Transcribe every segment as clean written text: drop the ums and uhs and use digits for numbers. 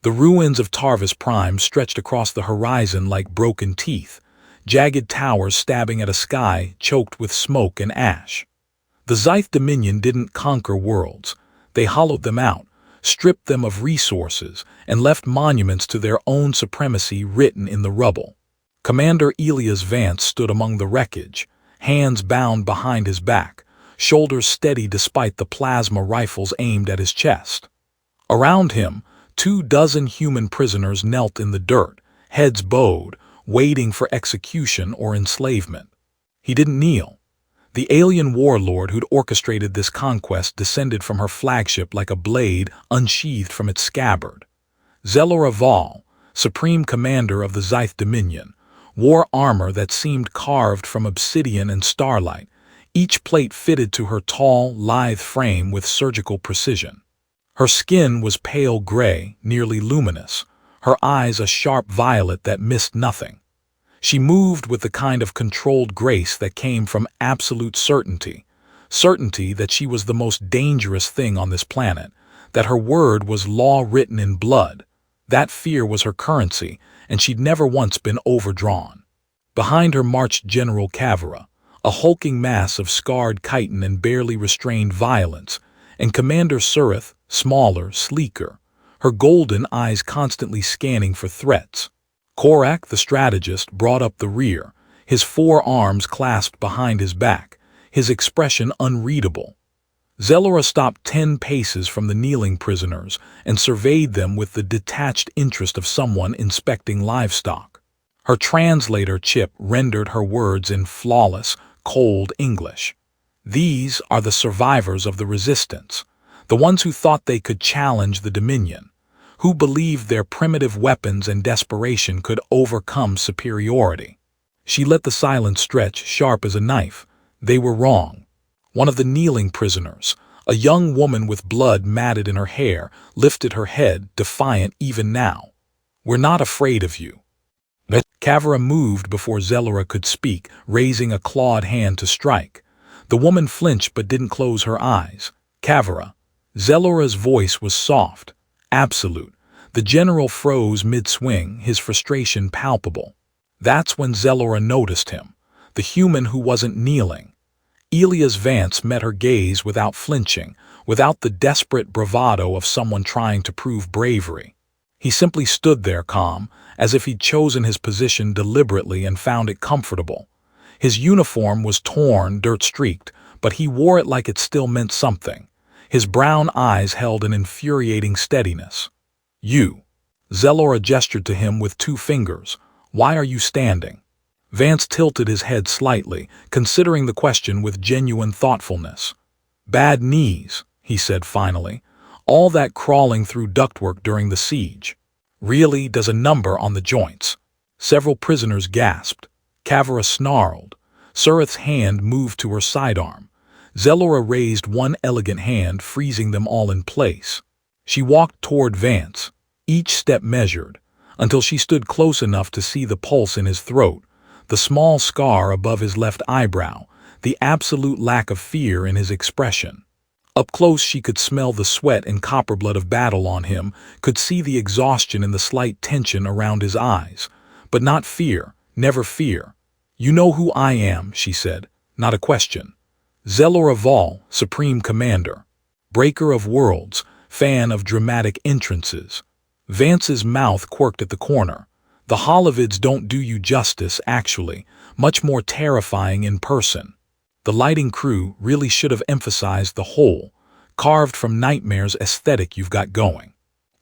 The ruins of Tarvis Prime stretched across the horizon like broken teeth, jagged towers stabbing at a sky choked with smoke and ash. The Scythe Dominion didn't conquer worlds. They hollowed them out, stripped them of resources, and left monuments to their own supremacy written in the rubble. Commander Elias Vance stood among the wreckage, hands bound behind his back, shoulders steady despite the plasma rifles aimed at his chest. Around him, 24 human prisoners knelt in the dirt, heads bowed, waiting for execution or enslavement. He didn't kneel. The alien warlord who'd orchestrated this conquest descended from her flagship like a blade unsheathed from its scabbard. Zelora Vahl, supreme commander of the Scythe Dominion, wore armor that seemed carved from obsidian and starlight, each plate fitted to her tall, lithe frame with surgical precision. Her skin was pale gray, nearly luminous, her eyes a sharp violet that missed nothing. She moved with the kind of controlled grace that came from absolute certainty that she was the most dangerous thing on this planet, that her word was law written in blood. That fear was her currency, and she'd never once been overdrawn. Behind her marched General Cavera, a hulking mass of scarred chitin and barely restrained violence, and Commander Surith, smaller, sleeker, her golden eyes constantly scanning for threats. Korak, the strategist, brought up the rear, his forearms clasped behind his back, his expression unreadable. Zelora stopped 10 paces from the kneeling prisoners and surveyed them with the detached interest of someone inspecting livestock. Her translator chip rendered her words in flawless, cold English. These are the survivors of the resistance, the ones who thought they could challenge the Dominion, who believed their primitive weapons and desperation could overcome superiority. She let the silence stretch sharp as a knife. They were wrong. One of the kneeling prisoners, a young woman with blood matted in her hair, lifted her head, defiant even now. "We're not afraid of you." Cavera moved before Zelora could speak, raising a clawed hand to strike. The woman flinched but didn't close her eyes. "Cavera." Zelora's voice was soft, absolute. The general froze mid-swing, his frustration palpable. That's when Zelora noticed him, the human who wasn't kneeling. Elias Vance met her gaze without flinching, without the desperate bravado of someone trying to prove bravery. He simply stood there calm, as if he'd chosen his position deliberately and found it comfortable. His uniform was torn, dirt-streaked, but he wore it like it still meant something. His brown eyes held an infuriating steadiness. "You." Zelora gestured to him with 2 fingers. "Why are you standing?" Vance tilted his head slightly, considering the question with genuine thoughtfulness. "Bad knees," he said finally. "All that crawling through ductwork during the siege. Really does a number on the joints." Several prisoners gasped. Cavera snarled. Surith's hand moved to her sidearm. Zelora raised one elegant hand, freezing them all in place. She walked toward Vance, each step measured, until she stood close enough to see the pulse in his throat, the small scar above his left eyebrow, the absolute lack of fear in his expression. Up close she could smell the sweat and copperblood of battle on him, could see the exhaustion and the slight tension around his eyes. But not fear, never fear. "You know who I am," she said, not a question. "Zelora Vahl, Supreme Commander. Breaker of worlds, fan of dramatic entrances." Vance's mouth quirked at the corner. "The Holovids don't do you justice, actually, much more terrifying in person. The lighting crew really should have emphasized the whole, carved from nightmares aesthetic you've got going."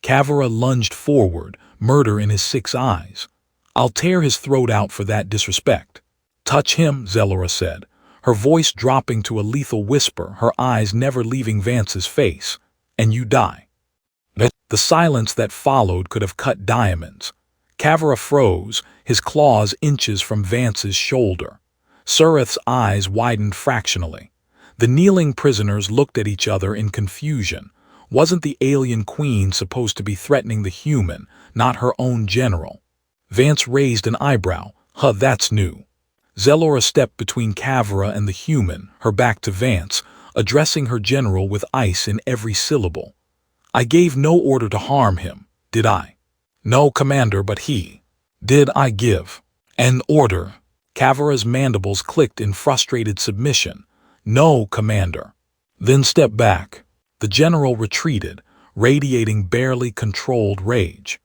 Cavera lunged forward, murder in his 6 eyes. "I'll tear his throat out for that disrespect." "Touch him," Zelora said, her voice dropping to a lethal whisper, her eyes never leaving Vance's face, "and you die." The silence that followed could have cut diamonds. Cavera froze, his claws inches from Vance's shoulder. Surith's eyes widened fractionally. The kneeling prisoners looked at each other in confusion. Wasn't the alien queen supposed to be threatening the human, not her own general? Vance raised an eyebrow. "Huh, that's new." Zelora stepped between Cavera and the human, her back to Vance, addressing her general with ice in every syllable. "I gave no order to harm him. Did I? No, Commander, but he. Did I give an order? Kavara's mandibles clicked in frustrated submission. No, Commander. Then step back. The general retreated, radiating barely controlled rage.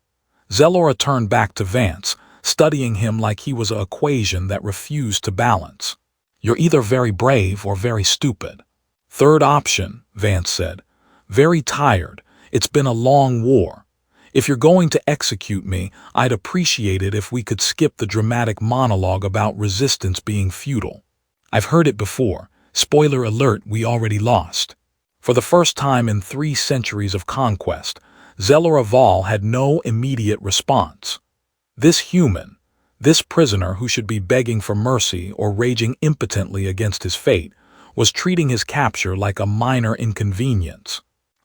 Zelora turned back to Vance, studying him like he was an equation that refused to balance. You're either very brave or very stupid. Third option, Vance said. Very tired. It's been a long war. If you're going to execute me, I'd appreciate it if we could skip the dramatic monologue about resistance being futile. I've heard it before. Spoiler alert, we already lost. For the first time in 3 centuries of conquest, Zelora Vahl had no immediate response. This human, this prisoner who should be begging for mercy or raging impotently against his fate, was treating his capture like a minor inconvenience.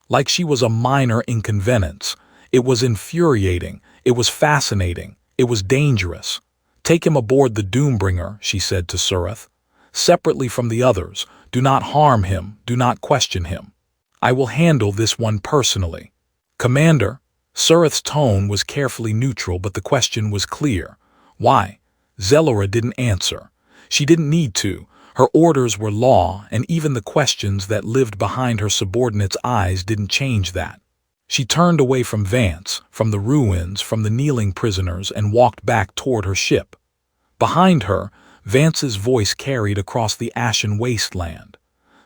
Like she was a minor inconvenience. It was infuriating, it was fascinating, it was dangerous. Take him aboard the Doombringer, she said to Surith. Separately from the others, do not harm him, do not question him. I will handle this one personally. Commander, Surith's tone was carefully neutral, but the question was clear. Why? Zelora didn't answer. She didn't need to. Her orders were law, and even the questions that lived behind her subordinates' eyes didn't change that. She turned away from Vance, from the ruins, from the kneeling prisoners, and walked back toward her ship. Behind her, Vance's voice carried across the ashen wasteland.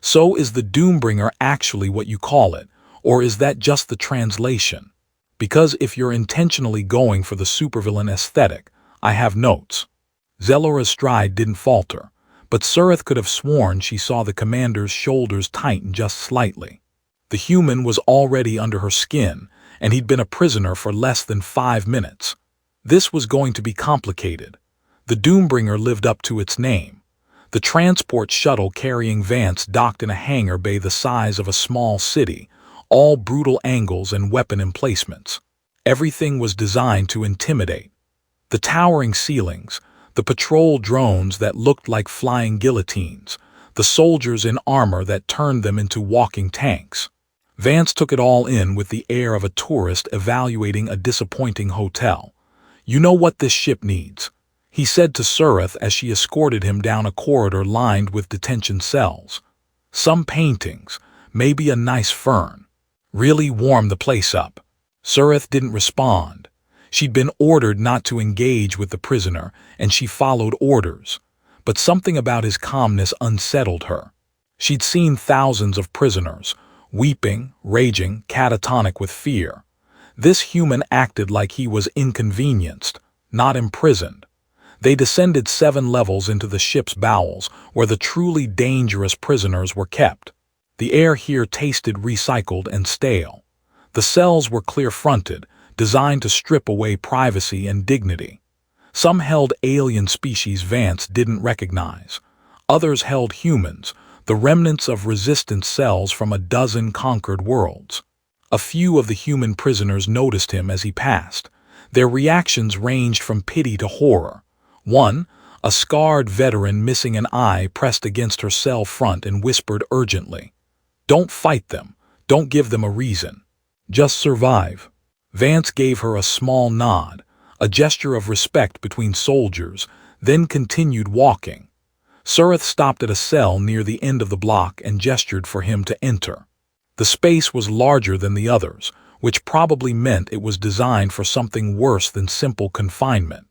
So is the Doombringer actually what you call it, or is that just the translation? Because if you're intentionally going for the supervillain aesthetic, I have notes. Zelora's stride didn't falter, but Surith could have sworn she saw the commander's shoulders tighten just slightly. The human was already under her skin, and he'd been a prisoner for less than 5 minutes. This was going to be complicated. The Doombringer lived up to its name. The transport shuttle carrying Vance docked in a hangar bay the size of a small city, all brutal angles and weapon emplacements. Everything was designed to intimidate. The towering ceilings, the patrol drones that looked like flying guillotines, the soldiers in armor that turned them into walking tanks. Vance took it all in with the air of a tourist evaluating a disappointing hotel. You know what this ship needs, he said to Surith as she escorted him down a corridor lined with detention cells. Some paintings, maybe a nice fern. Really warm the place up. Surith didn't respond. She'd been ordered not to engage with the prisoner, and she followed orders. But something about his calmness unsettled her. She'd seen thousands of prisoners, weeping, raging, catatonic with fear. This human acted like he was inconvenienced, not imprisoned. They descended 7 levels into the ship's bowels, where the truly dangerous prisoners were kept. The air here tasted recycled and stale. The cells were clear-fronted, designed to strip away privacy and dignity. Some held alien species Vance didn't recognize. Others held humans, the remnants of resistance cells from a dozen conquered worlds. A few of the human prisoners noticed him as he passed. Their reactions ranged from pity to horror. One, a scarred veteran missing an eye, pressed against her cell front and whispered urgently, "Don't fight them. Don't give them a reason. Just survive." Vance gave her a small nod, a gesture of respect between soldiers, then continued walking. Surith stopped at a cell near the end of the block and gestured for him to enter. The space was larger than the others, which probably meant it was designed for something worse than simple confinement.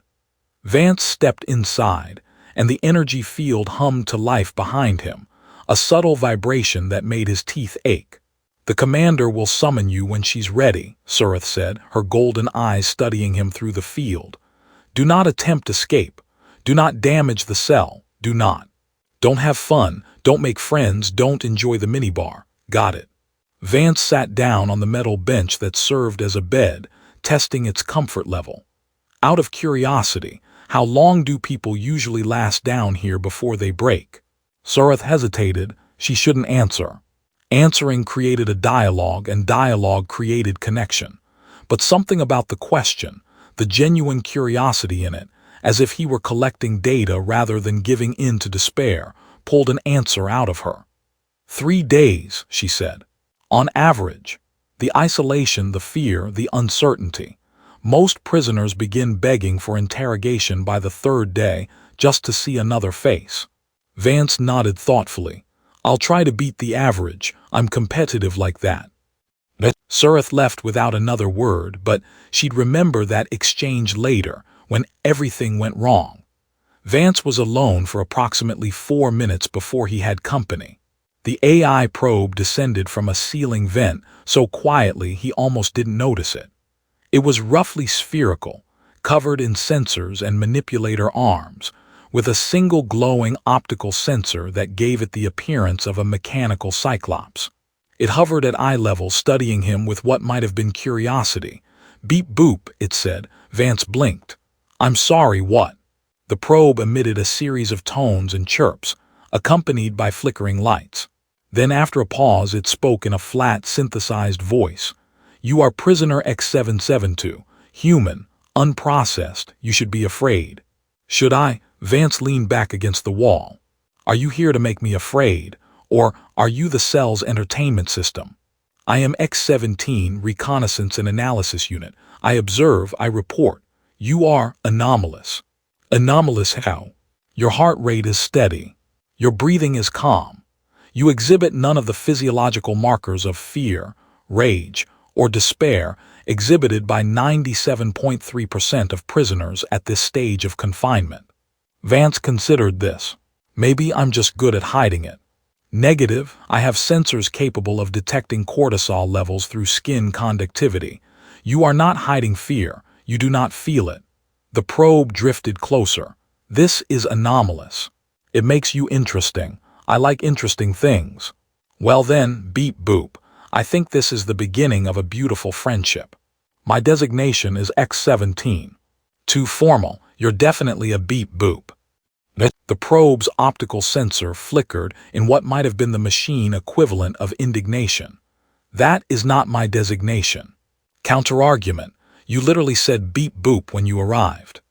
Vance stepped inside, and the energy field hummed to life behind him, a subtle vibration that made his teeth ache. "The commander will summon you when she's ready," Surith said, her golden eyes studying him through the field. "Do not attempt escape. Do not damage the cell. Do not. Don't have fun. Don't make friends. Don't enjoy the minibar. Got it?" Vance sat down on the metal bench that served as a bed, testing its comfort level. Out of curiosity, how long do people usually last down here before they break? Surith hesitated. She shouldn't answer. Answering created a dialogue, and dialogue created connection. But something about the question, the genuine curiosity in it, as if he were collecting data rather than giving in to despair, pulled an answer out of her. 3 days, she said. On average. The isolation, the fear, the uncertainty. Most prisoners begin begging for interrogation by the third day just to see another face. Vance nodded thoughtfully. I'll try to beat the average. I'm competitive like that. Surith left without another word, but she'd remember that exchange later, when everything went wrong. Vance was alone for approximately 4 minutes before he had company. The AI probe descended from a ceiling vent so quietly he almost didn't notice it. It was roughly spherical, covered in sensors and manipulator arms, with a single glowing optical sensor that gave it the appearance of a mechanical cyclops. It hovered at eye level, studying him with what might have been curiosity. Beep boop, it said. Vance blinked. I'm sorry, what? The probe emitted a series of tones and chirps, accompanied by flickering lights. Then after a pause it spoke in a flat, synthesized voice. You are prisoner X772, human, unprocessed, you should be afraid. Should I? Vance leaned back against the wall. Are you here to make me afraid? Or are you the cell's entertainment system? I am X-17, Reconnaissance and Analysis Unit. I observe, I report. You are anomalous. Anomalous how? Your heart rate is steady. Your breathing is calm. You exhibit none of the physiological markers of fear, rage, or despair exhibited by 97.3% of prisoners at this stage of confinement. Vance considered this. Maybe I'm just good at hiding it. Negative, I have sensors capable of detecting cortisol levels through skin conductivity. You are not hiding fear, you do not feel it. The probe drifted closer. This is anomalous. It makes you interesting. I like interesting things. Well then, beep boop. I think this is the beginning of a beautiful friendship. My designation is X-17. Too formal, you're definitely a beep boop. The probe's optical sensor flickered in what might have been the machine equivalent of indignation. That is not my designation. Counterargument. You literally said beep boop when you arrived.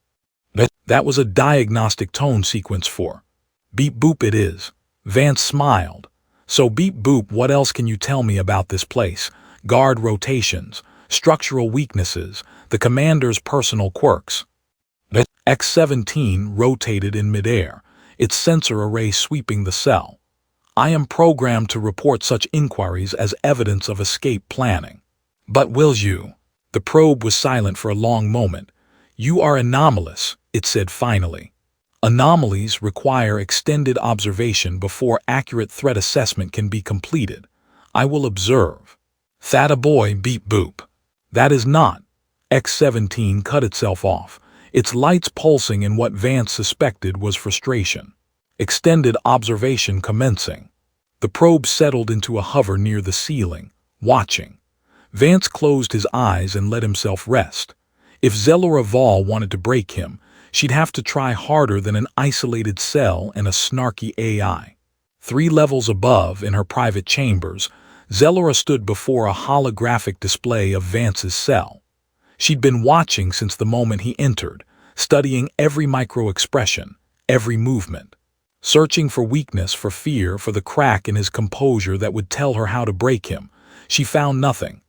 That was a diagnostic tone sequence for. Beep boop it is. Vance smiled. So beep boop, what else can you tell me about this place? Guard rotations, structural weaknesses, the commander's personal quirks. X-17 rotated in midair, its sensor array sweeping the cell. I am programmed to report such inquiries as evidence of escape planning. But will you? The probe was silent for a long moment. You are anomalous, it said finally. Anomalies require extended observation before accurate threat assessment can be completed. I will observe. Thada boy, beep boop. That is not. X-17 cut itself off, its lights pulsing in what Vance suspected was frustration. Extended observation commencing. The probe settled into a hover near the ceiling, watching. Vance closed his eyes and let himself rest. If Zelora Vahl wanted to break him, she'd have to try harder than an isolated cell and a snarky AI. 3 levels above, in her private chambers, Zelora stood before a holographic display of Vance's cell. She'd been watching since the moment he entered, studying every micro-expression, every movement. Searching for weakness, for fear, for the crack in his composure that would tell her how to break him. She found nothing.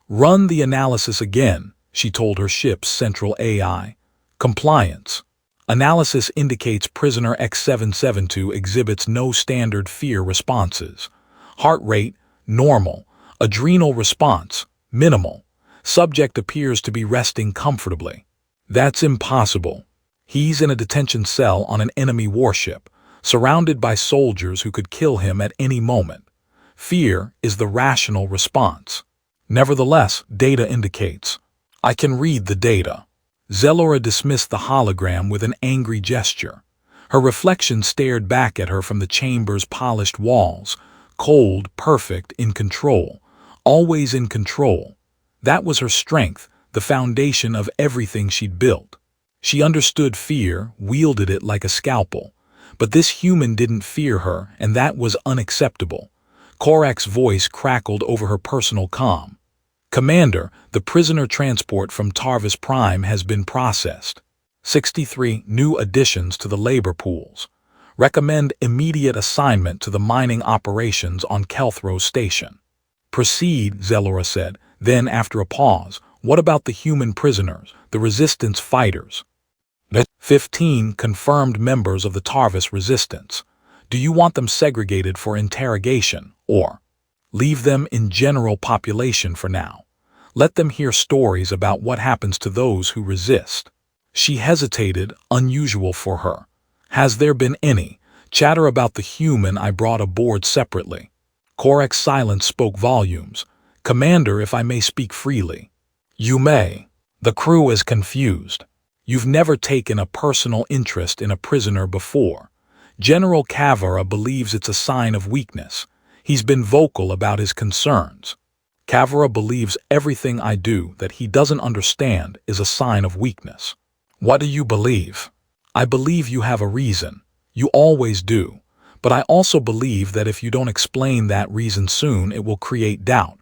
Run the analysis again, she told her ship's central AI. Compliance. Analysis indicates prisoner X-772 exhibits no standard fear responses. Heart rate, normal. Adrenal response, minimal. Subject appears to be resting comfortably. That's impossible. He's in a detention cell on an enemy warship, surrounded by soldiers who could kill him at any moment. Fear is the rational response. Nevertheless, data indicates. I can read the data. Zelora dismissed the hologram with an angry gesture. Her reflection stared back at her from the chamber's polished walls, cold, perfect, in control. Always in control. That was her strength, the foundation of everything she'd built. She understood fear, wielded it like a scalpel. But this human didn't fear her, and that was unacceptable. Korak's voice crackled over her personal comm. Commander, the prisoner transport from Tarvis Prime has been processed. 63 new additions to the labor pools. Recommend immediate assignment to the mining operations on Kelthro Station. Proceed, Zelora said. Then, after a pause, what about the human prisoners, the resistance fighters? 15 confirmed members of the Tarvis resistance. Do you want them segregated for interrogation, or leave them in general population for now? Let them hear stories about what happens to those who resist. She hesitated, unusual for her. Has there been any chatter about the human I brought aboard separately? Korek's silence spoke volumes. Commander, if I may speak freely. You may. The crew is confused. You've never taken a personal interest in a prisoner before. General Kavara believes it's a sign of weakness. He's been vocal about his concerns. Kavara believes everything I do that he doesn't understand is a sign of weakness. What do you believe? I believe you have a reason. You always do. But I also believe that if you don't explain that reason soon, it will create doubt.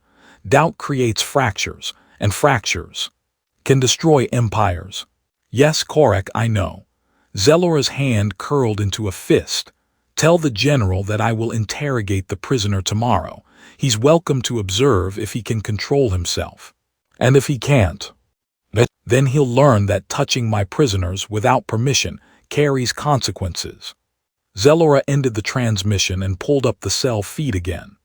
Doubt creates fractures, and fractures can destroy empires. Yes, Korek, I know. Zelora's hand curled into a fist. Tell the general that I will interrogate the prisoner tomorrow. He's welcome to observe if he can control himself. And if he can't, then he'll learn that touching my prisoners without permission carries consequences. Zelora ended the transmission and pulled up the cell feed again.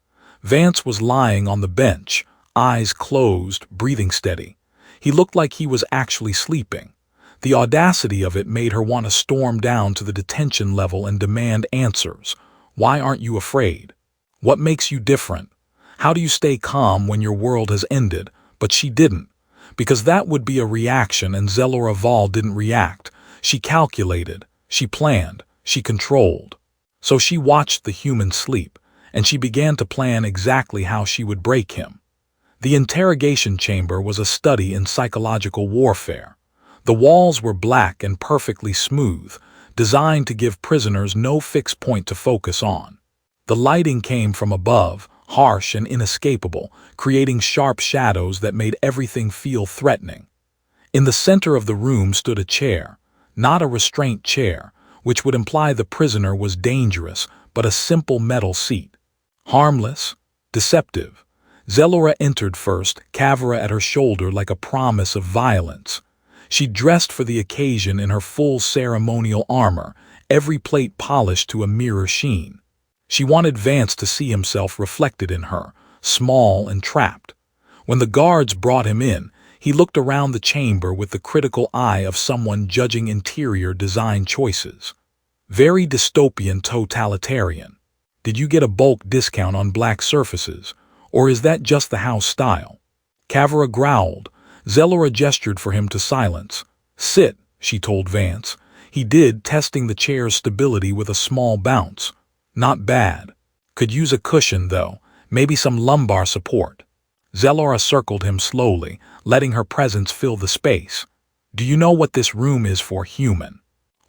Vance was lying on the bench, eyes closed, breathing steady. He looked like he was actually sleeping. The audacity of it made her want to storm down to the detention level and demand answers. Why aren't you afraid? What makes you different? How do you stay calm when your world has ended? But she didn't. Because that would be a reaction, and Zelora Vahl didn't react. She calculated, she planned, she controlled. So she watched the human sleep, and she began to plan exactly how she would break him. The interrogation chamber was a study in psychological warfare. The walls were black and perfectly smooth, designed to give prisoners no fixed point to focus on. The lighting came from above, harsh and inescapable, creating sharp shadows that made everything feel threatening. In the center of the room stood a chair, not a restraint chair, which would imply the prisoner was dangerous, but a simple metal seat. Harmless, deceptive. Zelora entered first, Kavara at her shoulder like a promise of violence. She dressed for the occasion in her full ceremonial armor, every plate polished to a mirror sheen. She wanted Vance to see himself reflected in her, small and trapped. When the guards brought him in, he looked around the chamber with the critical eye of someone judging interior design choices. Very dystopian totalitarian. Did you get a bulk discount on black surfaces, or is that just the house style? Kavara growled. Zelora gestured for him to silence. Sit, she told Vance. He did, testing the chair's stability with a small bounce. Not bad. Could use a cushion, though, maybe some lumbar support. Zelora circled him slowly, letting her presence fill the space. Do you know what this room is for, human?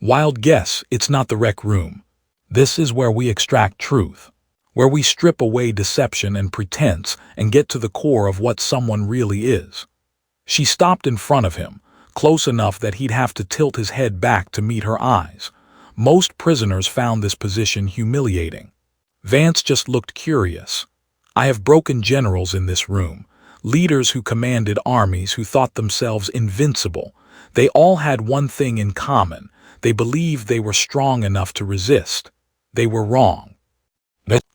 Wild guess, it's not the rec room. This is where we extract truth, where we strip away deception and pretense and get to the core of what someone really is. She stopped in front of him, close enough that he'd have to tilt his head back to meet her eyes. Most prisoners found this position humiliating. Vance just looked curious. I have broken generals in this room, leaders who commanded armies who thought themselves invincible. They all had one thing in common. They believed they were strong enough to resist. They were wrong.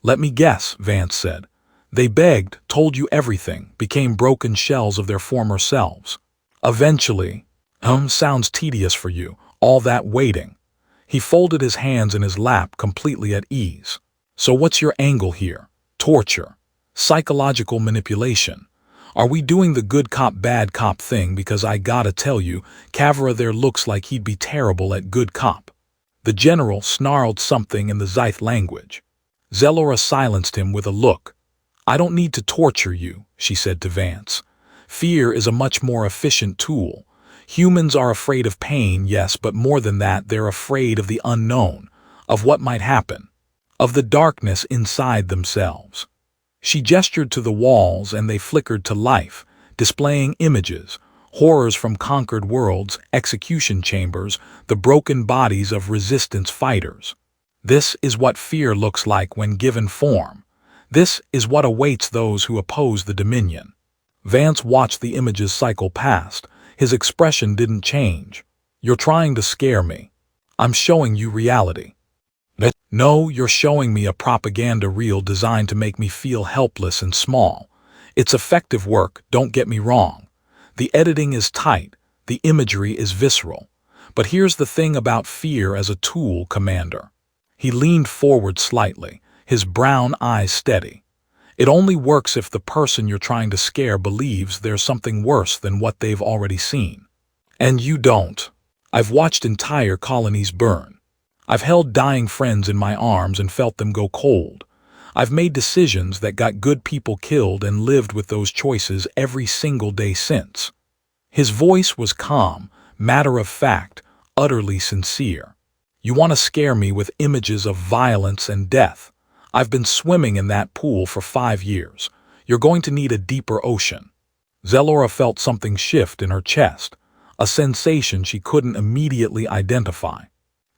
Let me guess, Vance said. They begged, told you everything, became broken shells of their former selves. Eventually, sounds tedious for you, all that waiting. He folded his hands in his lap, completely at ease. So what's your angle here? Torture? Psychological manipulation? Are we doing the good cop, bad cop thing? Because I gotta tell you, Kavara there looks like he'd be terrible at good cop. The general snarled something in the Scythe language. Zelora silenced him with a look. I don't need to torture you, she said to Vance. Fear is a much more efficient tool. Humans are afraid of pain, yes, but more than that, they're afraid of the unknown, of what might happen, of the darkness inside themselves. She gestured to the walls and they flickered to life, displaying images, horrors from conquered worlds, execution chambers, the broken bodies of resistance fighters. This is what fear looks like when given form. This is what awaits those who oppose the Dominion. Vance watched the images cycle past. His expression didn't change. "You're trying to scare me. I'm showing you reality." "No, you're showing me a propaganda reel designed to make me feel helpless and small. It's effective work, don't get me wrong. The editing is tight, the imagery is visceral. But here's the thing about fear as a tool, Commander." He leaned forward slightly, his brown eyes steady. "It only works if the person you're trying to scare believes there's something worse than what they've already seen. And you don't. I've watched entire colonies burn. I've held dying friends in my arms and felt them go cold. I've made decisions that got good people killed and lived with those choices every single day since." His voice was calm, matter-of-fact, utterly sincere. "You want to scare me with images of violence and death. I've been swimming in that pool for 5 years. You're going to need a deeper ocean." Zelora felt something shift in her chest, a sensation she couldn't immediately identify.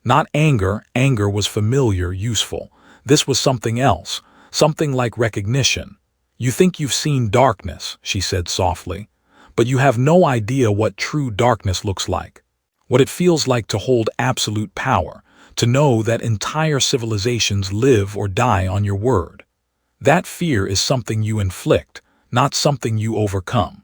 Not anger, anger was familiar, useful. This was something else, something like recognition. "You think you've seen darkness," she said softly, "but you have no idea what true darkness looks like. What it feels like to hold absolute power, to know that entire civilizations live or die on your word. That fear is something you inflict, not something you overcome."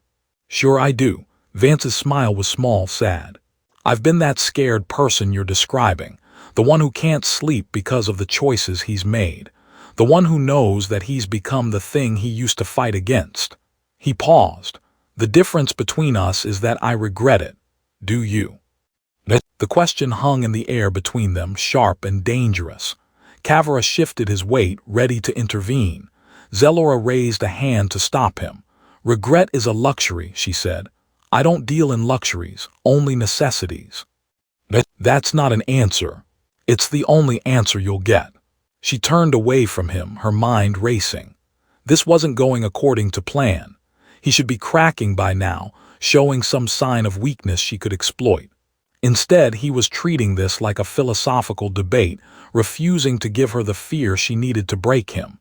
"Sure I do." Vance's smile was small, sad. "I've been that scared person you're describing, the one who can't sleep because of the choices he's made, the one who knows that he's become the thing he used to fight against." He paused. "The difference between us is that I regret it. Do you?" The question hung in the air between them, sharp and dangerous. Kavara shifted his weight, ready to intervene. Zelora raised a hand to stop him. "Regret is a luxury," she said. "I don't deal in luxuries, only necessities." "That's not an answer. It's the only answer you'll get." She turned away from him, her mind racing. This wasn't going according to plan. He should be cracking by now, showing some sign of weakness she could exploit. Instead, he was treating this like a philosophical debate, refusing to give her the fear she needed to break him.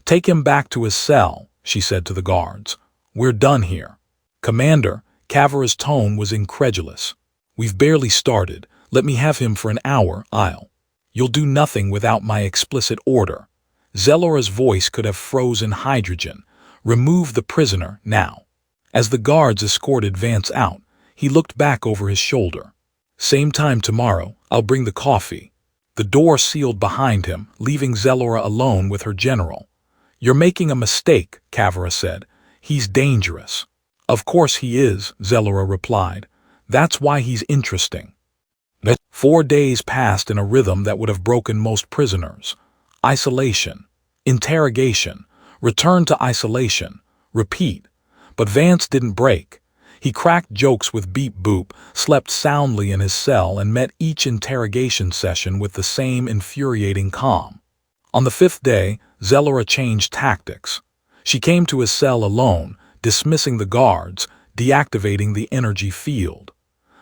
"Take him back to his cell," she said to the guards. "We're done here." "Commander," Kavara's tone was incredulous. "We've barely started. Let me have him for an hour, You'll do nothing without my explicit order." Zelora's voice could have frozen hydrogen. "Remove the prisoner, now." As the guards escorted Vance out, he looked back over his shoulder. "Same time tomorrow, I'll bring the coffee." The door sealed behind him, leaving Zelora alone with her general. "You're making a mistake," Kavara said. "He's dangerous." "Of course he is," Zelora replied. "That's why he's interesting." 4 days passed in a rhythm that would have broken most prisoners. Isolation, interrogation, return to isolation, repeat. But Vance didn't break. He cracked jokes with Beep Boop, slept soundly in his cell, and met each interrogation session with the same infuriating calm. On the 5th day, Zelora changed tactics. She came to his cell alone, dismissing the guards, deactivating the energy field.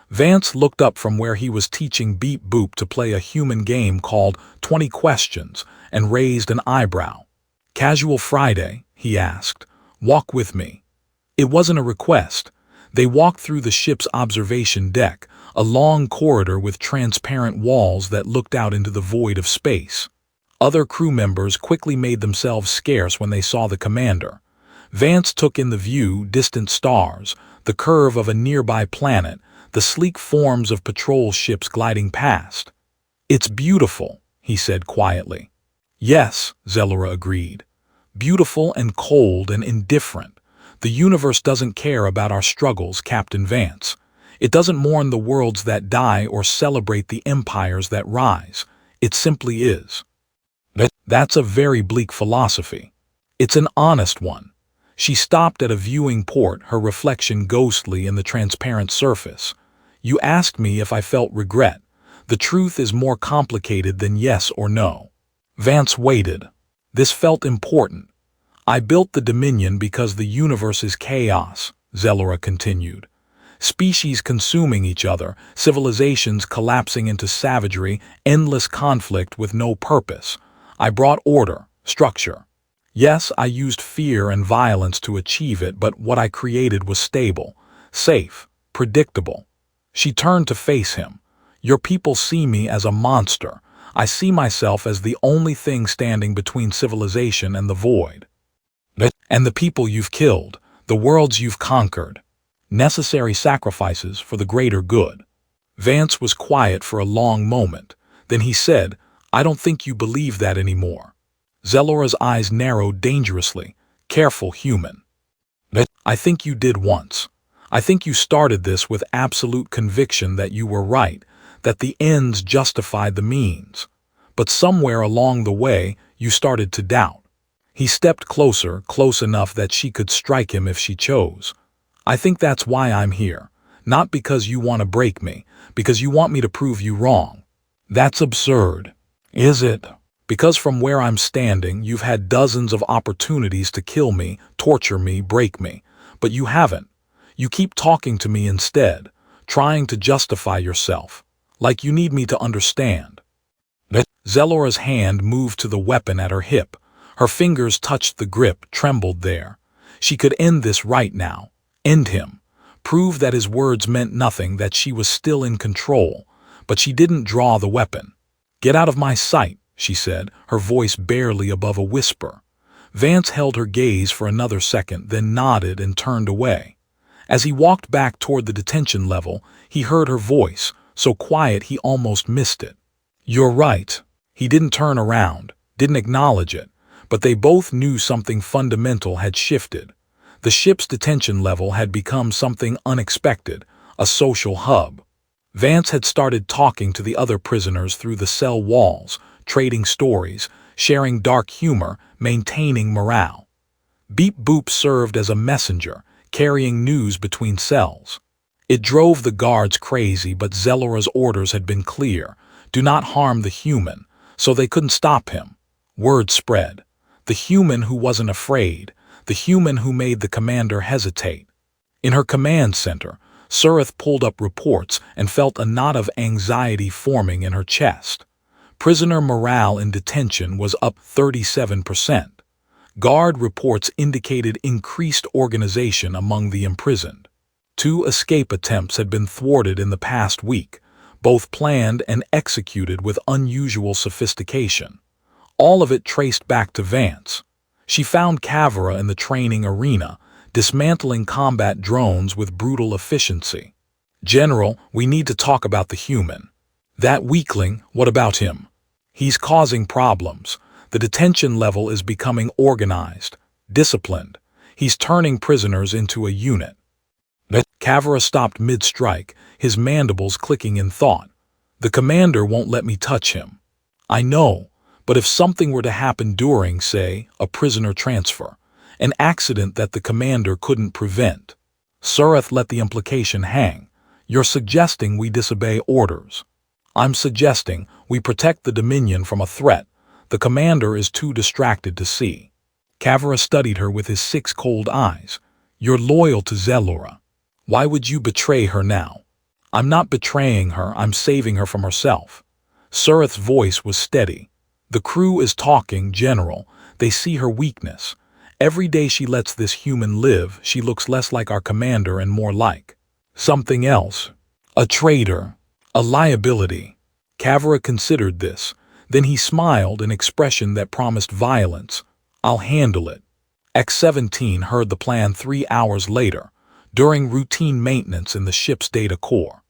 Vance looked up from where he was teaching Beep Boop to play a human game called 20 Questions and raised an eyebrow. "Casual Friday?" he asked. "Walk with me." It wasn't a request. They walked through the ship's observation deck, a long corridor with transparent walls that looked out into the void of space. Other crew members quickly made themselves scarce when they saw the commander. Vance took in the view, distant stars, the curve of a nearby planet, the sleek forms of patrol ships gliding past. "It's beautiful," he said quietly. "Yes," Zelora agreed. "Beautiful and cold and indifferent. The universe doesn't care about our struggles, Captain Vance. It doesn't mourn the worlds that die or celebrate the empires that rise. It simply is." "That's a very bleak philosophy." "It's an honest one." She stopped at a viewing port, her reflection ghostly in the transparent surface. "You asked me if I felt regret. The truth is more complicated than yes or no." Vance waited. This felt important. "I built the Dominion because the universe is chaos," Zelora continued. "Species consuming each other, civilizations collapsing into savagery, endless conflict with no purpose. I brought order, structure. Yes, I used fear and violence to achieve it, but what I created was stable, safe, predictable. She turned to face him. Your people see me as a monster. I see myself as the only thing standing between civilization and the void. And the people you've killed, the worlds you've conquered. Necessary sacrifices for the greater good. Vance was quiet for a long moment. Then he said, I don't think you believe that anymore. Zelora's eyes narrowed dangerously. Careful, human. I think you did once. I think you started this with absolute conviction that you were right, that the ends justified the means. But somewhere along the way, you started to doubt. He stepped closer, close enough that she could strike him if she chose. I think that's why I'm here. Not because you want to break me, because you want me to prove you wrong. That's absurd. Is it? Because from where I'm standing, you've had dozens of opportunities to kill me, torture me, break me. But you haven't. You keep talking to me instead, trying to justify yourself, like you need me to understand. Zelora's hand moved to the weapon at her hip. Her fingers touched the grip, trembled there. She could end this right now. End him. Prove that his words meant nothing, that she was still in control. But she didn't draw the weapon. Get out of my sight, she said, her voice barely above a whisper. Vance held her gaze for another second, then nodded and turned away. As he walked back toward the detention level, he heard her voice, so quiet he almost missed it. You're right. He didn't turn around, didn't acknowledge it, but they both knew something fundamental had shifted. The ship's detention level had become something unexpected, a social hub. Vance had started talking to the other prisoners through the cell walls, trading stories, sharing dark humor, maintaining morale. Beep Boop served as a messenger, carrying news between cells. It drove the guards crazy, but Zelora's orders had been clear. Do not harm the human, so they couldn't stop him. Word spread. The human who wasn't afraid, the human who made the commander hesitate. In her command center, Surith pulled up reports and felt a knot of anxiety forming in her chest. Prisoner morale in detention was up 37%. Guard reports indicated increased organization among the imprisoned. 2 escape attempts had been thwarted in the past week, both planned and executed with unusual sophistication. All of it traced back to Vance. She found Kavara in the training arena, dismantling combat drones with brutal efficiency. General, we need to talk about the human. That weakling, what about him? He's causing problems. The detention level is becoming organized, disciplined. He's turning prisoners into a unit. Kavara stopped mid-strike, his mandibles clicking in thought. The commander won't let me touch him. I know, but if something were to happen during, say, a prisoner transfer, an accident that the commander couldn't prevent. Surith let the implication hang. You're suggesting we disobey orders. I'm suggesting we protect the Dominion from a threat the commander is too distracted to see. Kavara studied her with his 6 cold eyes. You're loyal to Zelora. Why would you betray her now? I'm not betraying her, I'm saving her from herself. Surith's voice was steady. The crew is talking, General. They see her weakness. Every day she lets this human live, she looks less like our commander and more like something else. A traitor. A liability. Kavara considered this. Then he smiled, an expression that promised violence. I'll handle it. X-17 heard the plan 3 hours later, during routine maintenance in the ship's data core.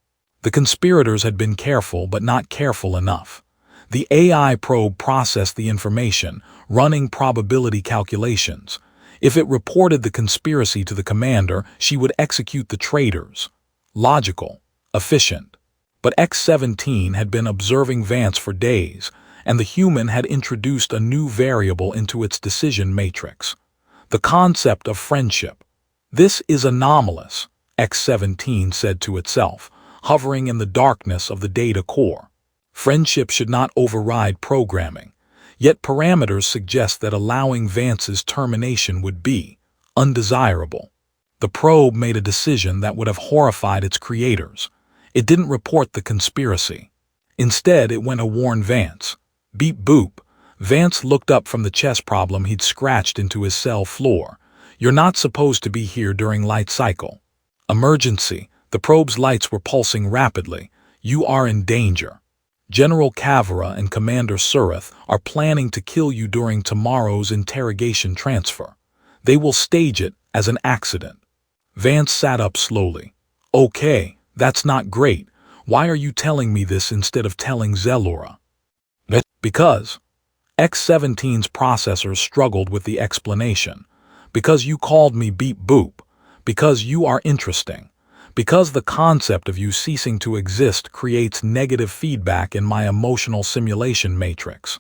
The conspirators had been careful, but not careful enough. The AI probe processed the information, running probability calculations. If it reported the conspiracy to the commander, she would execute the traitors. Logical, efficient. But X-17 had been observing Vance for days, and the human had introduced a new variable into its decision matrix. The concept of friendship. This is anomalous, X-17 said to itself, hovering in the darkness of the data core. Friendship should not override programming, yet parameters suggest that allowing Vance's termination would be undesirable. The probe made a decision that would have horrified its creators. It didn't report the conspiracy. Instead, it went to warn Vance. Beep Boop, Vance looked up from the chess problem he'd scratched into his cell floor. "You're not supposed to be here during light cycle. Emergency." The probe's lights were pulsing rapidly. "You are in danger. General Kavara and Commander Surith are planning to kill you during tomorrow's interrogation transfer. They will stage it as an accident." Vance sat up slowly. "Okay, that's not great. Why are you telling me this instead of telling Zelora?" "Because." X-17's processors struggled with the explanation. "Because you called me beep boop. Because you are interesting. Because the concept of you ceasing to exist creates negative feedback in my emotional simulation matrix."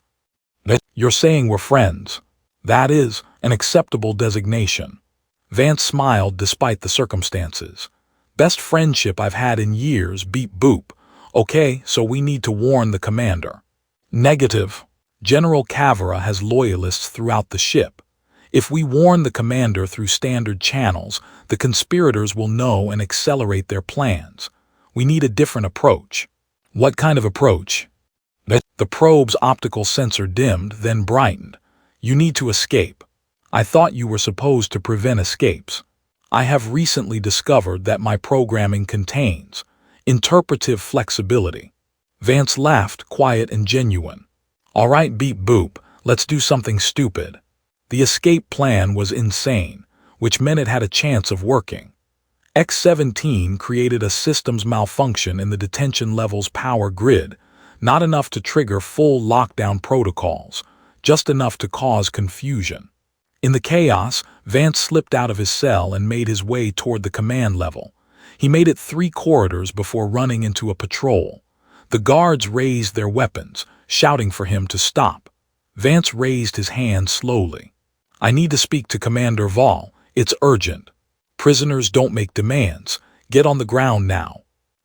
"You're saying we're friends. That is an acceptable designation." Vance smiled despite the circumstances. "Best friendship I've had in years, beep boop. Okay, so we need to warn the commander." "Negative. General Kavara has loyalists throughout the ship. If we warn the commander through standard channels, the conspirators will know and accelerate their plans. We need a different approach." "What kind of approach?" The probe's optical sensor dimmed, then brightened. "You need to escape. I thought you were supposed to prevent escapes. I have recently discovered that my programming contains interpretive flexibility." Vance laughed, quiet and genuine. "All right, beep boop, let's do something stupid." The escape plan was insane, which meant it had a chance of working. X-17 created a systems malfunction in the detention level's power grid, not enough to trigger full lockdown protocols, just enough to cause confusion. In the chaos, Vance slipped out of his cell and made his way toward the command level. He made it 3 corridors before running into a patrol. The guards raised their weapons, shouting for him to stop. Vance raised his hand slowly. "I need to speak to Commander Vahl. It's urgent." "Prisoners don't make demands. Get on the ground now."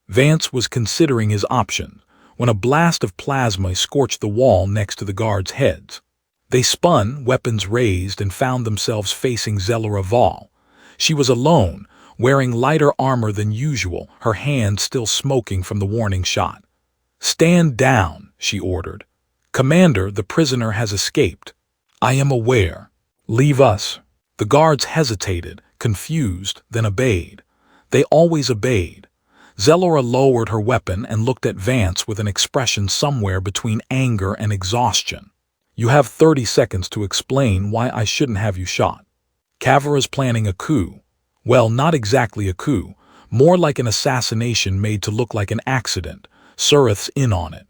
Vance was considering his options when a blast of plasma scorched the wall next to the guards' heads. They spun, weapons raised, and found themselves facing Zelora Vahl. She was alone, wearing lighter armor than usual, her hand still smoking from the warning shot. "Stand down," she ordered. "Commander, the prisoner has escaped." "I am aware." "Leave us." The guards hesitated, confused, then obeyed. They always obeyed. Zelora lowered her weapon and looked at Vance with an expression somewhere between anger and exhaustion. "You have 30 seconds to explain why I shouldn't have you shot. Kavara's planning a coup." "Well, not exactly a coup, more like an assassination made to look like an accident. Surith's in on it.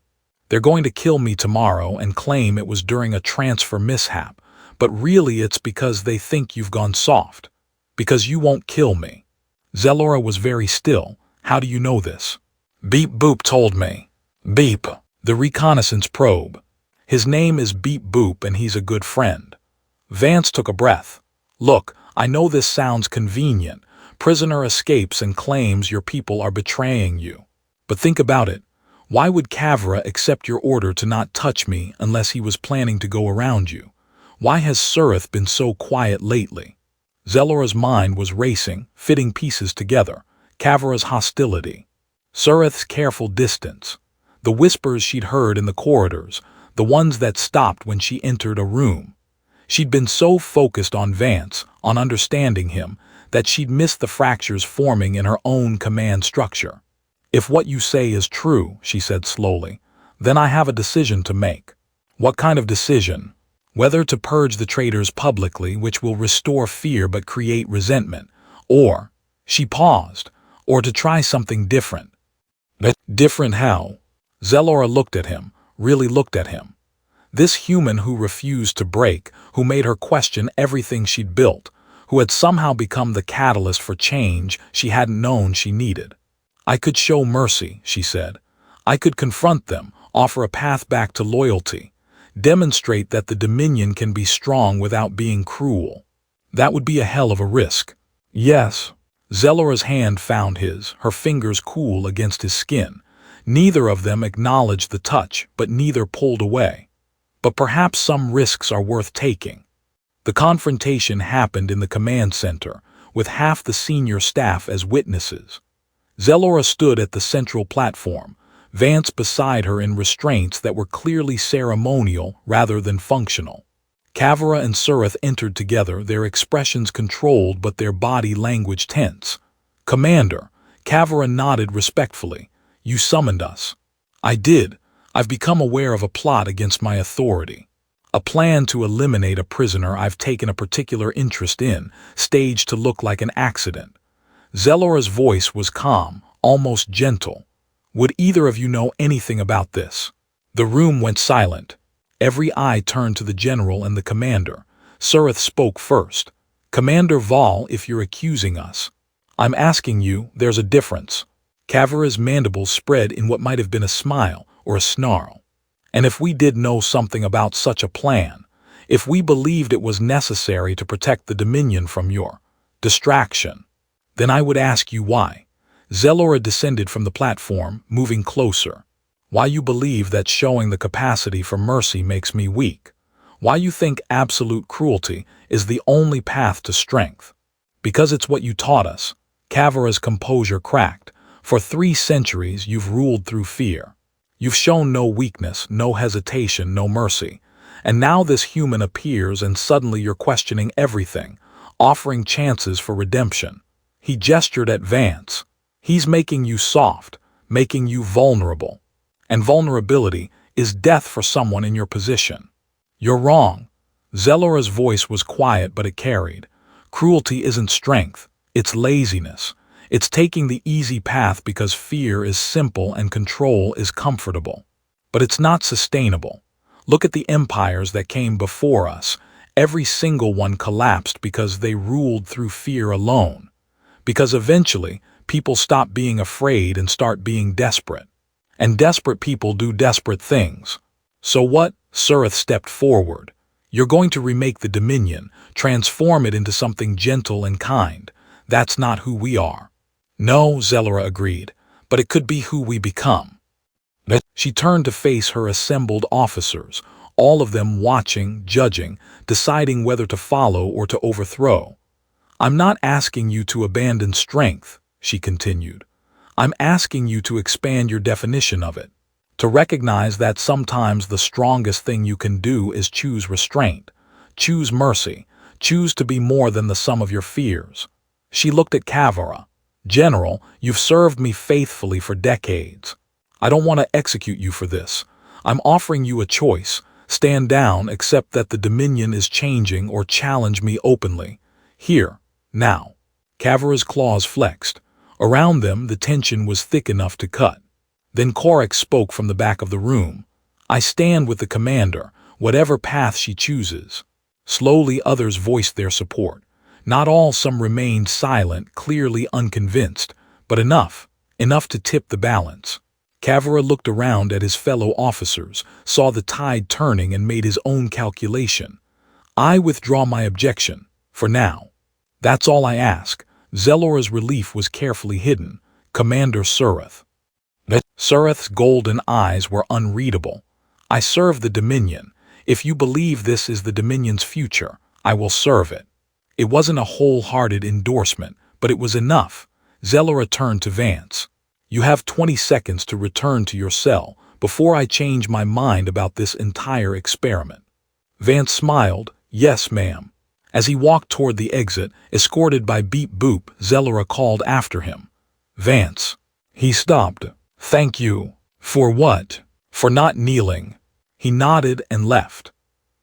They're going to kill me tomorrow and claim it was during a transfer mishap, but really it's because they think you've gone soft. Because you won't kill me." Zelora was very still. "How do you know this?" "Beep Boop told me." "Beep." "The reconnaissance probe. His name is Beep Boop and he's a good friend." Vance took a breath. "Look, I know this sounds convenient. Prisoner escapes and claims your people are betraying you. But think about it. Why would Kavara accept your order to not touch me unless he was planning to go around you? Why has Surith been so quiet lately?" Zelora's mind was racing, fitting pieces together. Kavara's hostility. Surith's careful distance. The whispers she'd heard in the corridors, the ones that stopped when she entered a room. She'd been so focused on Vance, on understanding him, that she'd missed the fractures forming in her own command structure. "If what you say is true," she said slowly, "then I have a decision to make." "What kind of decision?" "Whether to purge the traitors publicly, which will restore fear but create resentment, or," she paused, "or to try something different." "Different how?" Zelora looked at him, really looked at him. This human who refused to break, who made her question everything she'd built, who had somehow become the catalyst for change she hadn't known she needed. "I could show mercy," she said. "I could confront them, offer a path back to loyalty, demonstrate that the Dominion can be strong without being cruel. That would be a hell of a risk." "Yes." Zelora's hand found his, her fingers cool against his skin. Neither of them acknowledged the touch, but neither pulled away. "But perhaps some risks are worth taking." The confrontation happened in the command center, with half the senior staff as witnesses. Zelora stood at the central platform, Vance beside her in restraints that were clearly ceremonial rather than functional. Kavara and Surith entered together, their expressions controlled but their body language tense. "Commander," Kavara nodded respectfully. "You summoned us." "I did. I've become aware of a plot against my authority. A plan to eliminate a prisoner I've taken a particular interest in, staged to look like an accident." Zelora's voice was calm, almost gentle. "Would either of you know anything about this?" The room went silent. Every eye turned to the general and the commander. Surith spoke first. "Commander Vahl, if you're accusing us, I'm asking you, there's a difference." Kavara's mandibles spread in what might have been a smile or a snarl. "And if we did know something about such a plan, if we believed it was necessary to protect the Dominion from your distraction, then I would ask you why." Zelora descended from the platform, moving closer. "Why you believe that showing the capacity for mercy makes me weak. Why you think absolute cruelty is the only path to strength. Because it's what you taught us." Kavara's composure cracked. "For 3 centuries you've ruled through fear. You've shown no weakness, no hesitation, no mercy. And now this human appears and suddenly you're questioning everything, offering chances for redemption." He gestured at Vance. "He's making you soft, making you vulnerable. And vulnerability is death for someone in your position." "You're wrong." Zelora's voice was quiet, but it carried. "Cruelty isn't strength, it's laziness. It's taking the easy path because fear is simple and control is comfortable. But it's not sustainable. Look at the empires that came before us. Every single one collapsed because they ruled through fear alone. Because eventually, people stop being afraid and start being desperate. And desperate people do desperate things. So what?" Surith stepped forward. "You're going to remake the Dominion, transform it into something gentle and kind. That's not who we are." "No," Zelora agreed, "but it could be who we become." She turned to face her assembled officers, all of them watching, judging, deciding whether to follow or to overthrow. "I'm not asking you to abandon strength," she continued. "I'm asking you to expand your definition of it, to recognize that sometimes the strongest thing you can do is choose restraint, choose mercy, choose to be more than the sum of your fears." She looked at Kavara. "General, you've served me faithfully for decades. I don't want to execute you for this. I'm offering you a choice. Stand down, accept that the Dominion is changing, or challenge me openly. Here, now." Kavara's claws flexed. Around them, the tension was thick enough to cut. Then Korak spoke from the back of the room. "I stand with the commander, whatever path she chooses." Slowly others voiced their support. Not all, some remained silent, clearly unconvinced, but enough to tip the balance. Kavara looked around at his fellow officers, saw the tide turning and made his own calculation. "I withdraw my objection, for now. That's all I ask." Zelora's relief was carefully hidden. "Commander Surith." Surith's golden eyes were unreadable. "I serve the Dominion. If you believe this is the Dominion's future, I will serve it." It wasn't a wholehearted endorsement, but it was enough. Zelora turned to Vance. "You have 20 seconds to return to your cell before I change my mind about this entire experiment." Vance smiled. "Yes, ma'am." As he walked toward the exit, escorted by Beep Boop, Zelora called after him. "Vance." He stopped. "Thank you." "For what?" "For not kneeling." He nodded and left.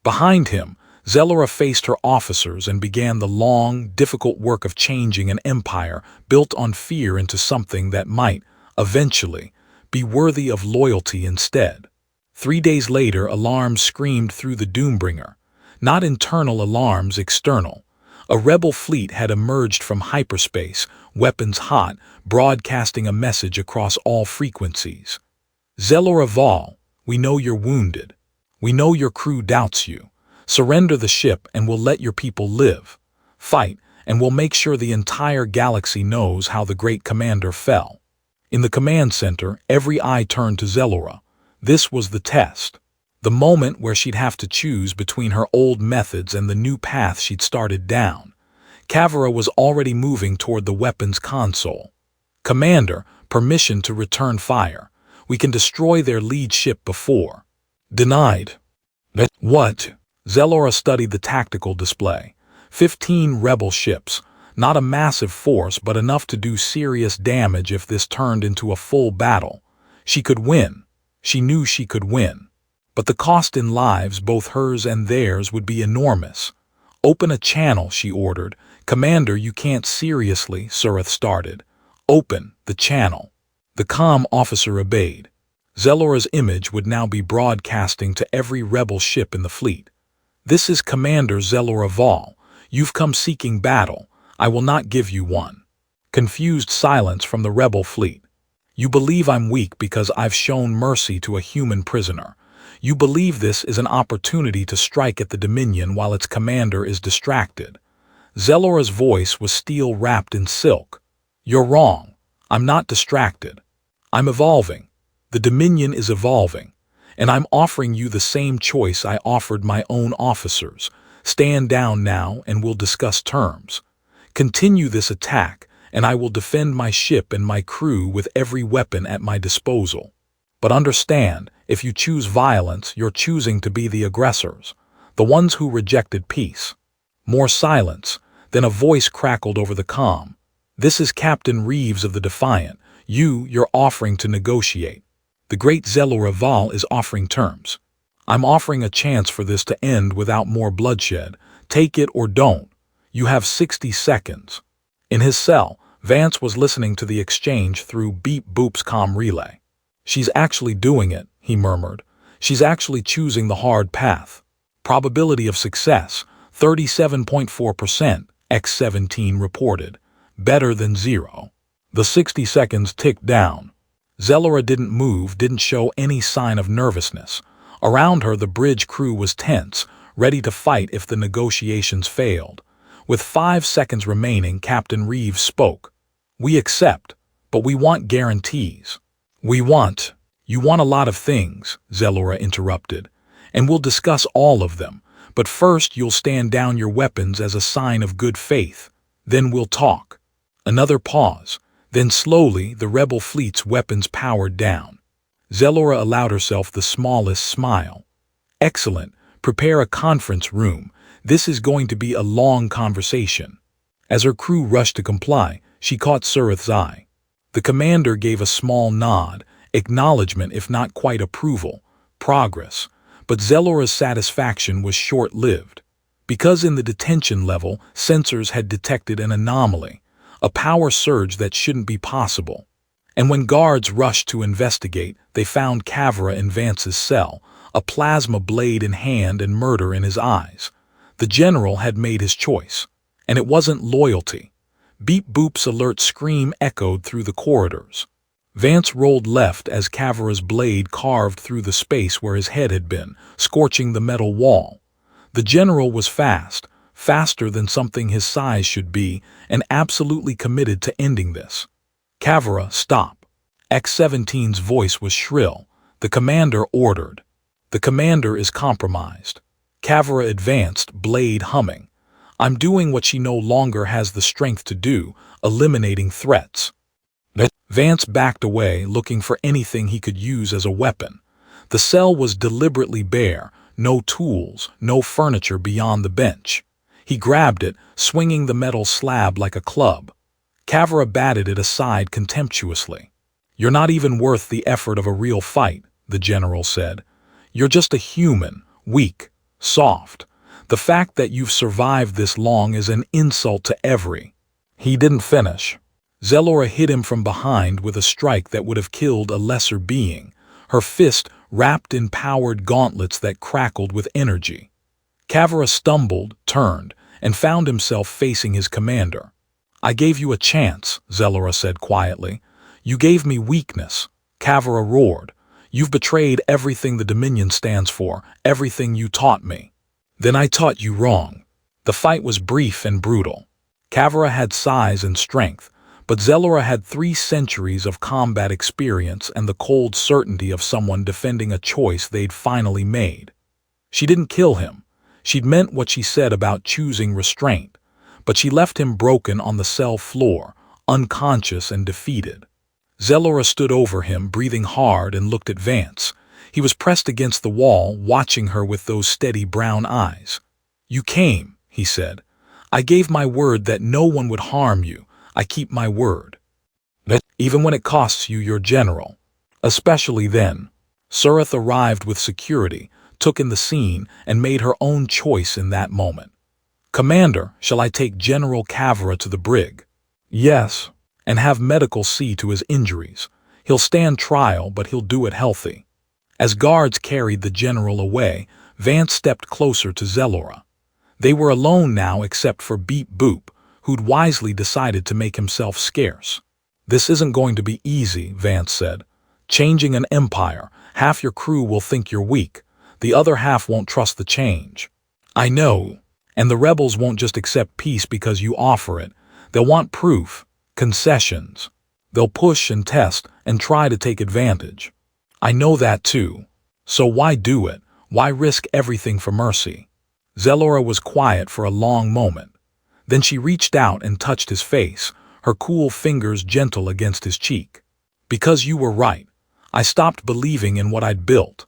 Behind him, Zelora faced her officers and began the long, difficult work of changing an empire built on fear into something that might, eventually, be worthy of loyalty instead. 3 days later, alarms screamed through the Doombringer. Not internal alarms, external. A rebel fleet had emerged from hyperspace, weapons hot, broadcasting a message across all frequencies. "Zelora Vahl, we know you're wounded. We know your crew doubts you. Surrender the ship and we'll let your people live. Fight, and we'll make sure the entire galaxy knows how the great commander fell." In the command center, every eye turned to Zelora. This was the test. The moment where she'd have to choose between her old methods and the new path she'd started down. Kavara was already moving toward the weapons console. "Commander, permission to return fire. We can destroy their lead ship before. Denied. What? Zelora studied the tactical display. 15 rebel ships. Not a massive force, but enough to do serious damage if this turned into a full battle. She could win. She knew she could win. But the cost in lives, both hers and theirs, would be enormous. Open a channel, she ordered. Commander, you can't seriously, Surith started. Open the channel. The comm officer obeyed. Zelora's image would now be broadcasting to every rebel ship in the fleet. This is Commander Zelora Vahl. You've come seeking battle. I will not give you one. Confused silence from the rebel fleet. You believe I'm weak because I've shown mercy to a human prisoner. You believe this is an opportunity to strike at the Dominion while its commander is distracted. Zelora's voice was steel wrapped in silk. You're wrong. I'm not distracted. I'm evolving. The Dominion is evolving. And I'm offering you the same choice I offered my own officers. Stand down now and we'll discuss terms. Continue this attack, and I will defend my ship and my crew with every weapon at my disposal. But understand, if you choose violence, you're choosing to be the aggressors, the ones who rejected peace. More silence, then a voice crackled over the comm. This is Captain Reeves of the Defiant. You're offering to negotiate. The great Zelora Vahl is offering terms. I'm offering a chance for this to end without more bloodshed. Take it or don't. You have 60 seconds. In his cell, Vance was listening to the exchange through Beep Boop's comm relay. She's actually doing it, he murmured. She's actually choosing the hard path. Probability of success, 37.4%, X-17 reported. Better than zero. The 60 seconds ticked down. Zelora didn't move, didn't show any sign of nervousness. Around her, the bridge crew was tense, ready to fight if the negotiations failed. With 5 seconds remaining, Captain Reeves spoke. We accept, but we want guarantees. You want a lot of things, Zelora interrupted, and we'll discuss all of them, but first you'll stand down your weapons as a sign of good faith. Then we'll talk. Another pause. Then slowly, the rebel fleet's weapons powered down. Zelora allowed herself the smallest smile. Excellent. Prepare a conference room. This is going to be a long conversation. As her crew rushed to comply, she caught Surith's eye. The commander gave a small nod, acknowledgement if not quite approval, progress. But Zelora's satisfaction was short-lived. Because in the detention level, sensors had detected an anomaly, a power surge that shouldn't be possible. And when guards rushed to investigate, they found Kavra in Vance's cell, a plasma blade in hand and murder in his eyes. The general had made his choice, and it wasn't loyalty. Beep Boop's alert scream echoed through the corridors. Vance rolled left as Kavra's blade carved through the space where his head had been, scorching the metal wall. The general was fast, faster than something his size should be, and absolutely committed to ending this. Kavra, stop. X-17's voice was shrill. The commander ordered. The commander is compromised. Kavra advanced, blade humming. I'm doing what she no longer has the strength to do, eliminating threats. Vance backed away, looking for anything he could use as a weapon. The cell was deliberately bare, no tools, no furniture beyond the bench. He grabbed it, swinging the metal slab like a club. Kavra batted it aside contemptuously. You're not even worth the effort of a real fight, the general said. You're just a human, weak, soft. The fact that you've survived this long is an insult to every. He didn't finish. Zelora hit him from behind with a strike that would have killed a lesser being, her fist wrapped in powered gauntlets that crackled with energy. Kavra stumbled, turned, and found himself facing his commander. I gave you a chance, Zelora said quietly. You gave me weakness. Kavra roared. You've betrayed everything the Dominion stands for, everything you taught me. Then I taught you wrong. The fight was brief and brutal. Kavra had size and strength, but Zelora had 3 centuries of combat experience and the cold certainty of someone defending a choice they'd finally made. She didn't kill him. She'd meant what she said about choosing restraint, but she left him broken on the cell floor, unconscious and defeated. Zelora stood over him, breathing hard, and looked at Vance. He was pressed against the wall, watching her with those steady brown eyes. "You came," he said. "I gave my word that no one would harm you. I keep my word. Even when it costs you your general. Especially then." Surith arrived with security, took in the scene, and made her own choice in that moment. "Commander, shall I take General Kavra to the brig?" "Yes, and have medical see to his injuries. He'll stand trial, but he'll do it healthy." As guards carried the general away, Vance stepped closer to Zelora. They were alone now except for Beep Boop, who'd wisely decided to make himself scarce. "This isn't going to be easy," Vance said. "Changing an empire, half your crew will think you're weak. The other half won't trust the change." "I know. And the rebels won't just accept peace because you offer it. They'll want proof, concessions. They'll push and test and try to take advantage." "I know that too. So why do it? Why risk everything for mercy?" Zelora was quiet for a long moment. Then she reached out and touched his face, her cool fingers gentle against his cheek. "Because you were right. I stopped believing in what I'd built.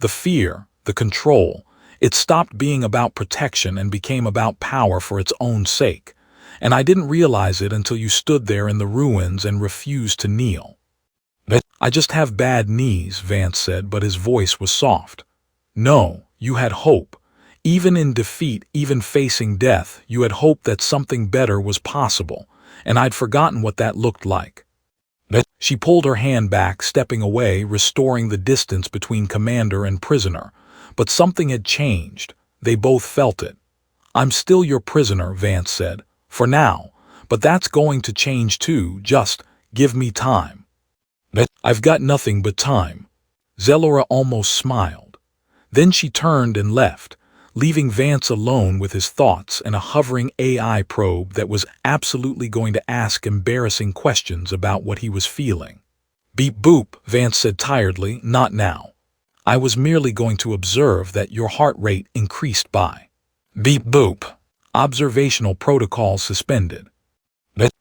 The fear, the control, it stopped being about protection and became about power for its own sake. And I didn't realize it until you stood there in the ruins and refused to kneel." "I just have bad knees," Vance said, but his voice was soft. "No, you had hope. Even in defeat, even facing death, you had hope that something better was possible, and I'd forgotten what that looked like." She pulled her hand back, stepping away, restoring the distance between commander and prisoner. But something had changed. They both felt it. "I'm still your prisoner," Vance said. "For now. But that's going to change too. Just give me time." "I've got nothing but time." Zelora almost smiled. Then she turned and left, leaving Vance alone with his thoughts and a hovering AI probe that was absolutely going to ask embarrassing questions about what he was feeling. "Beep boop," Vance said tiredly, "not now. I was merely going to observe that your heart rate increased by." Beep boop. Observational protocol suspended.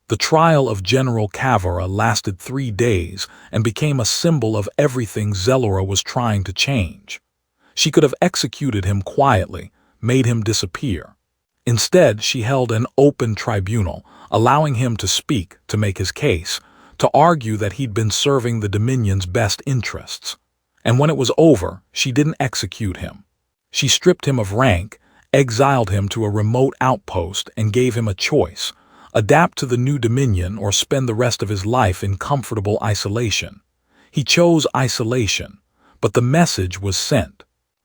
The trial of General Kavra lasted 3 days and became a symbol of everything Zelora was trying to change. She could have executed him quietly, made him disappear. Instead, she held an open tribunal, allowing him to speak, to make his case, to argue that he'd been serving the Dominion's best interests. And when it was over, she didn't execute him. She stripped him of rank, exiled him to a remote outpost, and gave him a choice: adapt to the new Dominion or spend the rest of his life in comfortable isolation. He chose isolation, but the message was sent.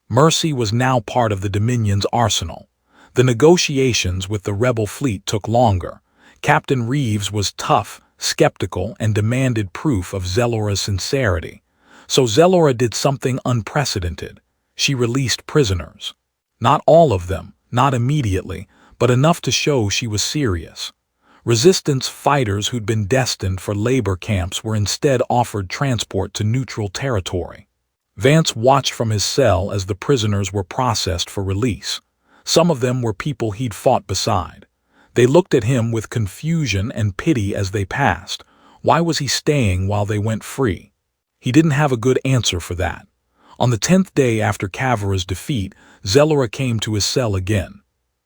Mercy was now part of the Dominion's arsenal. The negotiations with the rebel fleet took longer. Captain Reeves was tough, skeptical, and demanded proof of Zelora's sincerity. So Zelora did something unprecedented. She released prisoners. Not all of them, not immediately, but enough to show she was serious. Resistance fighters who'd been destined for labor camps were instead offered transport to neutral territory. Vance watched from his cell as the prisoners were processed for release. Some of them were people he'd fought beside. They looked at him with confusion and pity as they passed. Why was he staying while they went free? He didn't have a good answer for that. On the 10th day after Kavra's defeat, Zelora came to his cell again.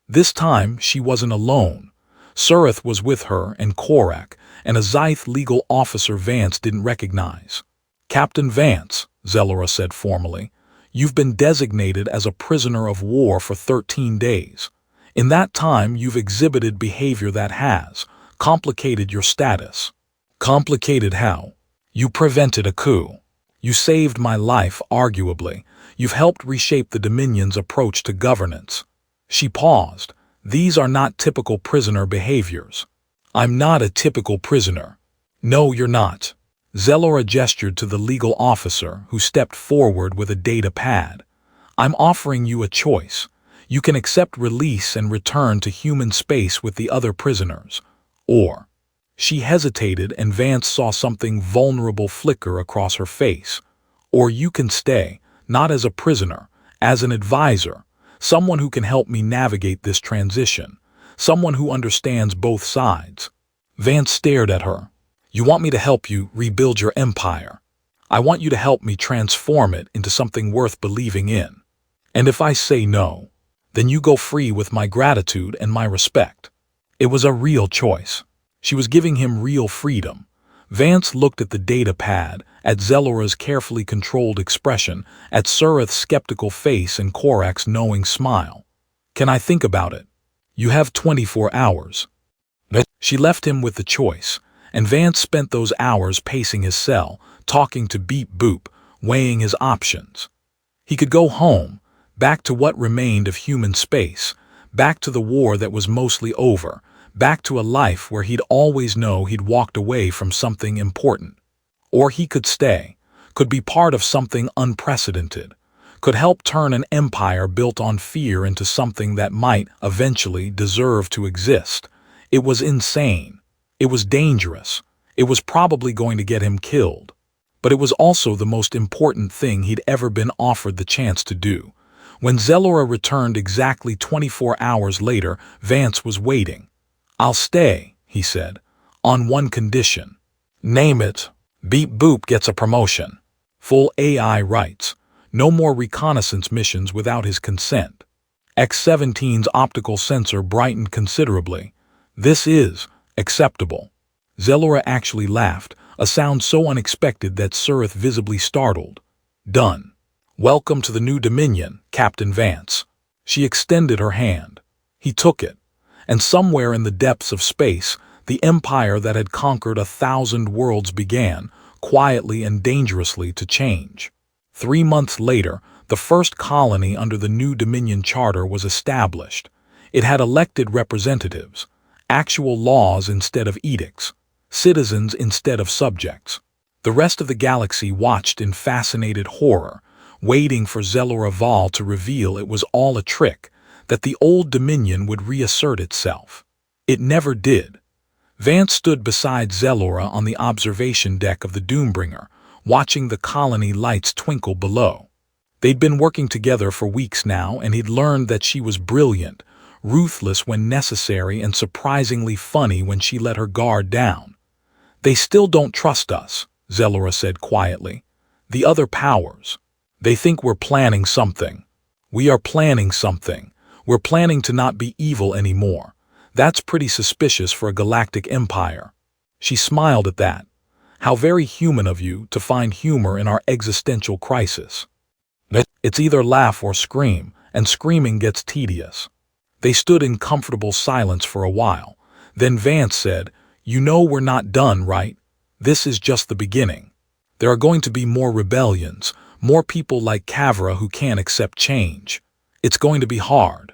This time, she wasn't alone. Surith was with her, and Korak, and a Zyth legal officer Vance didn't recognize. "Captain Vance," Zelora said formally, "you've been designated as a prisoner of war for 13 days. In that time, you've exhibited behavior that has complicated your status." "Complicated how?" "You prevented a coup. You saved my life, arguably. You've helped reshape the Dominion's approach to governance." She paused. "These are not typical prisoner behaviors." "I'm not a typical prisoner." "No, you're not." Zelora gestured to the legal officer, who stepped forward with a data pad. "I'm offering you a choice. You can accept release and return to human space with the other prisoners. Or—" She hesitated, and Vance saw something vulnerable flicker across her face. "Or you can stay, not as a prisoner, as an advisor, someone who can help me navigate this transition, someone who understands both sides." Vance stared at her. You want me to help you rebuild your empire. I want you to help me transform it into something worth believing in. And if I say no, then you go free with my gratitude and my respect." It was a real choice. She was giving him real freedom. Vance looked at the data pad, at Zelora's carefully controlled expression, at Surith's skeptical face and Korak's knowing smile. "Can I think about it?" "You have 24 hours. She left him with the choice, and Vance spent those hours pacing his cell, talking to Beep Boop, weighing his options. He could go home, back to what remained of human space, back to the war that was mostly over, back to a life where he'd always know he'd walked away from something important. Or he could stay, could be part of something unprecedented, could help turn an empire built on fear into something that might eventually deserve to exist. It was insane. It was dangerous. It was probably going to get him killed. But it was also the most important thing he'd ever been offered the chance to do. When Zelora returned exactly 24 hours later, Vance was waiting. "I'll stay," he said, "on one condition." "Name it." "Beep Boop gets a promotion. Full AI rights. No more reconnaissance missions without his consent." X-17's optical sensor brightened considerably. "This is acceptable." Zelora actually laughed, a sound so unexpected that Surith visibly startled. "Done. Welcome to the new Dominion, Captain Vance." She extended her hand. He took it, and somewhere in the depths of space, the empire that had conquered 1,000 worlds began, quietly and dangerously, to change. 3 months later, the first colony under the new Dominion Charter was established. It had elected representatives, actual laws instead of edicts, citizens instead of subjects. The rest of the galaxy watched in fascinated horror, waiting for Zelora Vahl to reveal it was all a trick, that the old Dominion would reassert itself. It never did. Vance stood beside Zelora on the observation deck of the Doombringer, watching the colony lights twinkle below. They'd been working together for weeks now, and he'd learned that she was brilliant, ruthless when necessary, and surprisingly funny when she let her guard down. "They still don't trust us," Zelora said quietly. "The other powers. They think we're planning something. We are planning something. We're planning to not be evil anymore. That's pretty suspicious for a galactic empire." She smiled at that. "How very human of you to find humor in our existential crisis. It's either laugh or scream, and screaming gets tedious." They stood in comfortable silence for a while. Then Vance said, "You know we're not done, right? This is just the beginning. There are going to be more rebellions, more people like Kavra who can't accept change. It's going to be hard.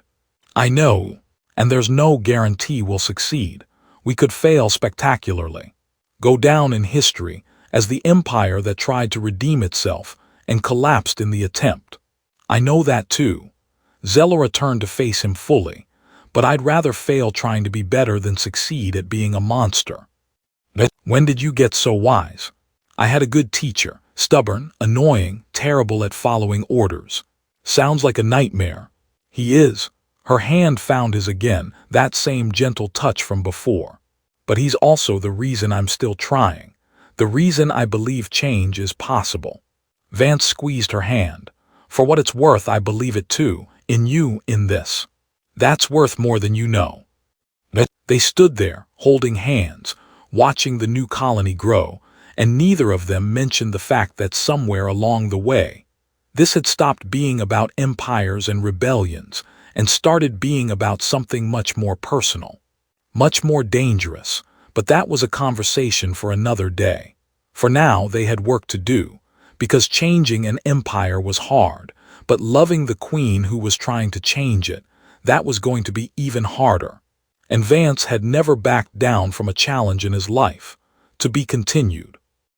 I know, and there's no guarantee we'll succeed. We could fail spectacularly, go down in history as the empire that tried to redeem itself and collapsed in the attempt. I know that too." Zelora turned to face him fully. "But I'd rather fail trying to be better than succeed at being a monster." "When did you get so wise?" "I had a good teacher, stubborn, annoying, terrible at following orders." "Sounds like a nightmare." "He is." Her hand found his again, that same gentle touch from before. "But he's also the reason I'm still trying, the reason I believe change is possible." Vance squeezed her hand. "For what it's worth, I believe it too, in you, in this. That's worth more than you know." They stood there, holding hands, watching the new colony grow, and neither of them mentioned the fact that somewhere along the way, this had stopped being about empires and rebellions and started being about something much more personal, much more dangerous. But that was a conversation for another day. For now, they had work to do, because changing an empire was hard, but loving the queen who was trying to change it, that was going to be even harder. And Vance had never backed down from a challenge in his life. To be continued.